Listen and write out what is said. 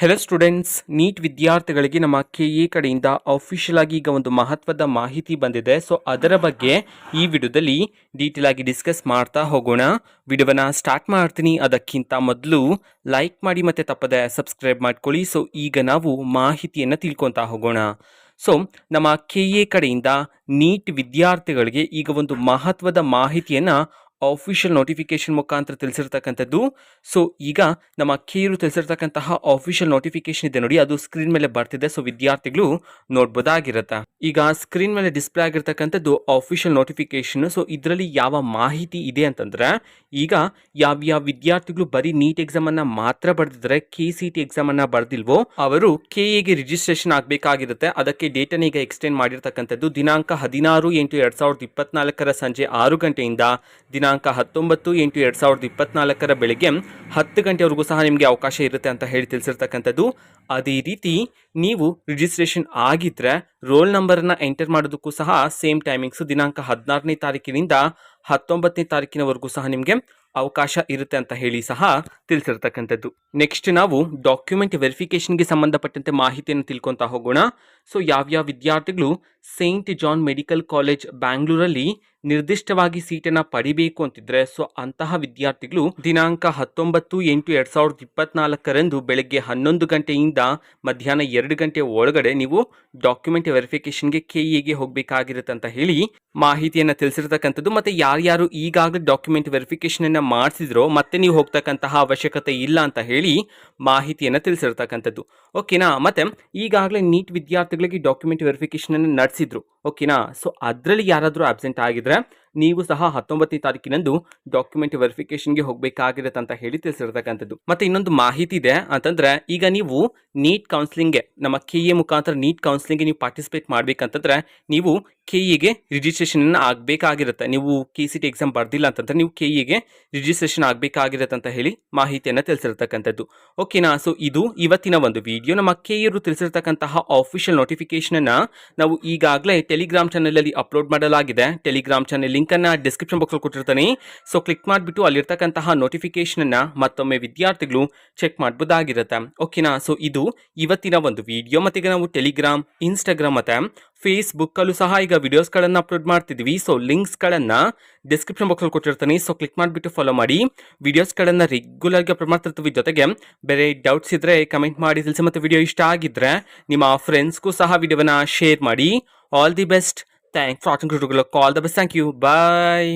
Hello students, neat ವಿದ್ಯಾರ್ಥಿಗಳಿಗೆ ನಮ್ಮ KA ಕಡೆಯಿಂದ ಅಫಿಷಿಯಲ್ ಆಗಿ ಈಗ ಒಂದು ಮಹತ್ವದ ಮಾಹಿತಿ ಬಂದಿದೆ. ಸೊ ಅದರ ಬಗ್ಗೆ ಈ ವಿಡಿಯೋದಲ್ಲಿ ಡೀಟೇಲ್ ಆಗಿ ಡಿಸ್ಕಸ್ ಮಾಡ್ತಾ ಹೋಗೋಣ. ವಿಡಿಯೋವನ್ನ ಸ್ಟಾರ್ಟ್ ಮಾಡ್ತೀನಿ. ಅದಕ್ಕಿಂತ ಮೊದಲು ಲೈಕ್ ಮಾಡಿ ಮತ್ತೆ ತಪ್ಪದೆ ಸಬ್ಸ್ಕ್ರೈಬ್ ಮಾಡ್ಕೊಳ್ಳಿ. ಸೊ ಈಗ ನಾವು ಮಾಹಿತಿಯನ್ನು ತಿಳ್ಕೊತಾ ಹೋಗೋಣ. ಸೊ ನಮ್ಮ KA ಕಡೆಯಿಂದ ನೀಟ್ ವಿದ್ಯಾರ್ಥಿಗಳಿಗೆ ಈಗ ಒಂದು ಮಹತ್ವದ ಮಾಹಿತಿಯನ್ನು ಆಫಿಷಿಯಲ್ ನೋಟಿಫಿಕೇಶನ್ ಮುಖಾಂತರ ತಿಳಿಸಿರ್ತಕ್ಕಂಥದ್ದು. ಸೊ ಈಗ ನಮ್ಮ KA ತಿಳಿಸಿರ್ತಕ್ಕಂತಹ ಆಫಿಷಿಯಲ್ ನೋಟಿಫಿಕೇಶನ್ ಇದೆ ನೋಡಿ, ಅದು ಸ್ಕ್ರೀನ್ ಮೇಲೆ ಬರ್ತಿದೆ. ಸೊ ವಿದ್ಯಾರ್ಥಿಗಳು ನೋಡ್ಬೋದಾಗಿರುತ್ತೆ. ಈಗ ಸ್ಕ್ರೀನ್ ಮೇಲೆ ಡಿಸ್ಪ್ಲೇ ಆಗಿರ್ತಕ್ಕಂಥದ್ದು ಆಫಿಷಿಯಲ್ ನೋಟಿಫಿಕೇಶನ್. ಸೊ ಇದರಲ್ಲಿ ಯಾವ ಮಾಹಿತಿ ಇದೆ ಅಂತಂದ್ರೆ, ಈಗ ಯಾವ ವಿದ್ಯಾರ್ಥಿಗಳು ಬರೀ ನೀಟ್ ಎಕ್ಸಾಮ್ ಅನ್ನ ಮಾತ್ರ ಬರೆದಿದ್ರೆ, KCT ಎಕ್ಸಾಮ್ ಅನ್ನ ಬರ್ದಿಲ್ವೋ ಅವರು KAಗೆ ರಿಜಿಸ್ಟ್ರೇಷನ್ ಆಗಬೇಕಾಗಿರುತ್ತೆ. ಅದಕ್ಕೆ ಡೇಟನ್ನು ಈಗ ಎಕ್ಸ್ಟೆಂಡ್ ಮಾಡಿರ್ತಕ್ಕಂಥದ್ದು. ದಿನಾಂಕ 16/8/2024 ಸಂಜೆ 6 ಗಂಟೆಯಿಂದ ದಿನಾಂಕ 19/8/2024 ಬೆಳಿಗ್ಗೆ 10 ಗಂಟೆವರೆಗೂ ಸಹ ನಿಮಗೆ ಅವಕಾಶ ಇರುತ್ತೆ ಅಂತ ಹೇಳಿ ತಿಳಿಸಿರ್ತಕ್ಕಂಥದ್ದು. ಅದೇ ರೀತಿ ನೀವು ರಿಜಿಸ್ಟ್ರೇಷನ್ ಆಗಿದ್ರೆ ರೋಲ್ ನಂಬರನ್ನು ಎಂಟರ್ ಮಾಡೋದಕ್ಕೂ ಸಹ ಸೇಮ್ ಟೈಮಿಂಗ್ಸ್ ದಿನಾಂಕ 16ನೇ ತಾರೀಕಿನಿಂದ 19ನೇ ತಾರೀಕಿನವರೆಗೂ ಸಹ ನಿಮಗೆ ಅವಕಾಶ ಇರುತ್ತೆ ಅಂತ ಹೇಳಿ ಸಹ ತಿಳಿಸಿರ್ತಕ್ಕಂಥದ್ದು. ನೆಕ್ಸ್ಟ್ ನಾವು ಡಾಕ್ಯುಮೆಂಟ್ ವೆರಿಫಿಕೇಶನ್ಗೆ ಸಂಬಂಧಪಟ್ಟಂತೆ ಮಾಹಿತಿಯನ್ನು ತಿಳ್ಕೊತಾ ಹೋಗೋಣ. ಸೊ ಯಾವ್ಯಾವ ವಿದ್ಯಾರ್ಥಿಗಳು ಸೇಂಟ್ ಜಾನ್ ಮೆಡಿಕಲ್ ಕಾಲೇಜ್ ಬ್ಯಾಂಗ್ಳೂರಲ್ಲಿ ನಿರ್ದಿಷ್ಟವಾಗಿ ಸೀಟನ್ನು ಪಡಿಬೇಕು ಅಂತಿದ್ರೆ, ಸೊ ಅಂತಹ ವಿದ್ಯಾರ್ಥಿಗಳು ದಿನಾಂಕ 19/8/2024 ಬೆಳಗ್ಗೆ 11 ಗಂಟೆಯಿಂದ ಮಧ್ಯಾಹ್ನ 2 ಗಂಟೆ ಒಳಗಡೆ ನೀವು ಡಾಕ್ಯುಮೆಂಟ್ ವೆರಿಫಿಕೇಶನ್ಗೆ KAಗೆ ಹೋಗಬೇಕಾಗಿರುತ್ತೆ ಅಂತ ಹೇಳಿ ಮಾಹಿತಿಯನ್ನು ತಿಳಿಸಿರ್ತಕ್ಕಂಥದ್ದು. ಮತ್ತೆ ಯಾರ್ಯಾರು ಈಗಾಗಲೇ ಡಾಕ್ಯುಮೆಂಟ್ ವೆರಿಫಿಕೇಶನ್ ಅನ್ನ ಮಾಡಿಸಿದ್ರೋ ಮತ್ತೆ ನೀವು ಹೋಗ್ತಕ್ಕಂತಹ ಅವಶ್ಯಕತೆ ಇಲ್ಲ ಅಂತ ಹೇಳಿ ಮಾಹಿತಿಯನ್ನು ತಿಳಿಸಿರ್ತಕ್ಕಂಥದ್ದು. ಓಕೆನಾ. ಮತ್ತೆ ಈಗಾಗಲೇ ನೀಟ್ ವಿದ್ಯಾರ್ಥಿಗಳಿಗೆ ಡಾಕ್ಯುಮೆಂಟ್ ವೆರಿಫಿಕೇಶನ್ ಅನ್ನು ನಡೆಸಿದ್ರು. ಓಕೆನಾ. ಸೊ ಅದರಲ್ಲಿ ಯಾರಾದರೂ ಅಬ್ಸೆಂಟ್ ಆಗಿದ್ರೆ ನೀವು ಸಹ 19ನೇ ತಾರೀಕಿನಂದು ಡಾಕ್ಯುಮೆಂಟ್ ವೆರಿಫಿಕೇಶನ್ಗೆ ಹೋಗಬೇಕಾಗಿರುತ್ತೆ ಅಂತ ಹೇಳಿ ತಿಳಿಸಿರ್ತಕ್ಕಂಥದ್ದು. ಮತ್ತೆ ಇನ್ನೊಂದು ಮಾಹಿತಿ ಇದೆ ಅಂತಂದ್ರೆ, ಈಗ ನೀವು ನೀಟ್ ಕೌನ್ಸಿಲಿಂಗ್ಗೆ ನಮ್ಮ KA ಮುಖಾಂತರ ನೀಟ್ ಕೌನ್ಸಿಲಿಂಗ್ಗೆ ನೀವು ಪಾರ್ಟಿಸಿಪೇಟ್ ಮಾಡ್ಬೇಕಂತಂದ್ರೆ ನೀವು KAಗೆ ರಿಜಿಸ್ಟ್ರೇಷನ್ ಆಗಬೇಕಾಗಿರುತ್ತೆ. ನೀವು KCT ಎಕ್ಸಾಮ್ ಬರ್ದಿಲ್ಲ ಅಂತಂದ್ರೆ ನೀವು KAಗೆ ರಿಜಿಸ್ಟ್ರೇಷನ್ ಆಗಬೇಕಾಗಿರುತ್ತೆ ಅಂತ ಹೇಳಿ ಮಾಹಿತಿಯನ್ನು ತಿಳಿಸಿರ್ತಕ್ಕಂಥದ್ದು. ಓಕೆನಾ. ಸೊ ಇದು ಇವತ್ತಿನ ಒಂದು ವಿಡಿಯೋ. ನಮ್ಮ KA ತಿಳಿಸಿರ್ತಕ್ಕಂತಹ ಆಫಿಷಿಯಲ್ ನೋಟಿಫಿಕೇಶನ್ ಅನ್ನ ನಾವು ಈಗಾಗಲೇ ಟೆಲಿಗ್ರಾಮ್ ಚಾನೆಲ್ ಅಲ್ಲಿ ಅಪ್ಲೋಡ್ ಮಾಡಲಾಗಿದೆ. ಟೆಲಿಗ್ರಾಮ್ ಚಾನೆಲ್ ಲಿಂಕ್ ಅನ್ನ ಡಿಸ್ಕ್ರಿಪ್ಷನ್ ಬಾಕ್ಸ್ ಅಲ್ಲಿ ಕೊಟ್ಟಿರ್ತಾನೆ. ಸೊ ಕ್ಲಿಕ್ ಮಾಡಿಬಿಟ್ಟು ಅಲ್ಲಿರ್ತಕ್ಕಂತಹ ನೋಟಿಫಿಕೇಶನ್ ಅನ್ನ ಮತ್ತೊಮ್ಮೆ ವಿದ್ಯಾರ್ಥಿಗಳು ಚೆಕ್ ಮಾಡಬಹುದಾಗಿರುತ್ತೆ. ಓಕೆನಾ. ಸೊ ಇದು ಇವತ್ತಿನ ಒಂದು ವಿಡಿಯೋ. ಮತ್ತೆ ಈಗ ನಾವು ಟೆಲಿಗ್ರಾಮ್, ಇನ್ಸ್ಟಾಗ್ರಾಮ್ ಮತ್ತೆ ಫೇಸ್ಬುಕ್ ಅಲ್ಲೂ ಸಹ ಈಗ ವಿಡಿಯೋಸ್ಗಳನ್ನು ಅಪ್ಲೋಡ್ ಮಾಡ್ತಿದ್ವಿ. ಸೊ ಲಿಂಕ್ಸ್ಗಳನ್ನು ಡಿಸ್ಕ್ರಿಪ್ಷನ್ ಬಾಕ್ಸ್ ಅಲ್ಲಿ ಕೊಟ್ಟಿರ್ತಾನೆ. ಸೊ ಕ್ಲಿಕ್ ಮಾಡಿಬಿಟ್ಟು ಫಾಲೋ ಮಾಡಿ. ವಿಡಿಯೋಸ್ಗಳನ್ನು ರೆಗ್ಯುಲರ್ಗೆ ಅಪ್ಲೋಡ್ ಮಾಡ್ತಿರ್ತೀವಿ. ಜೊತೆಗೆ ಬೇರೆ ಡೌಟ್ಸ್ ಇದ್ರೆ ಕಮೆಂಟ್ ಮಾಡಿ ತಿಳಿಸಿ. ಮತ್ತೆ ವಿಡಿಯೋ ಇಷ್ಟ ಆಗಿದ್ರೆ ನಿಮ್ಮ ಫ್ರೆಂಡ್ಸ್ಗೂ ಸಹ ವಿಡಿಯೋವನ್ನ ಶೇರ್ ಮಾಡಿ. All the best. Thanks for watching. All the best. Thank you. Bye.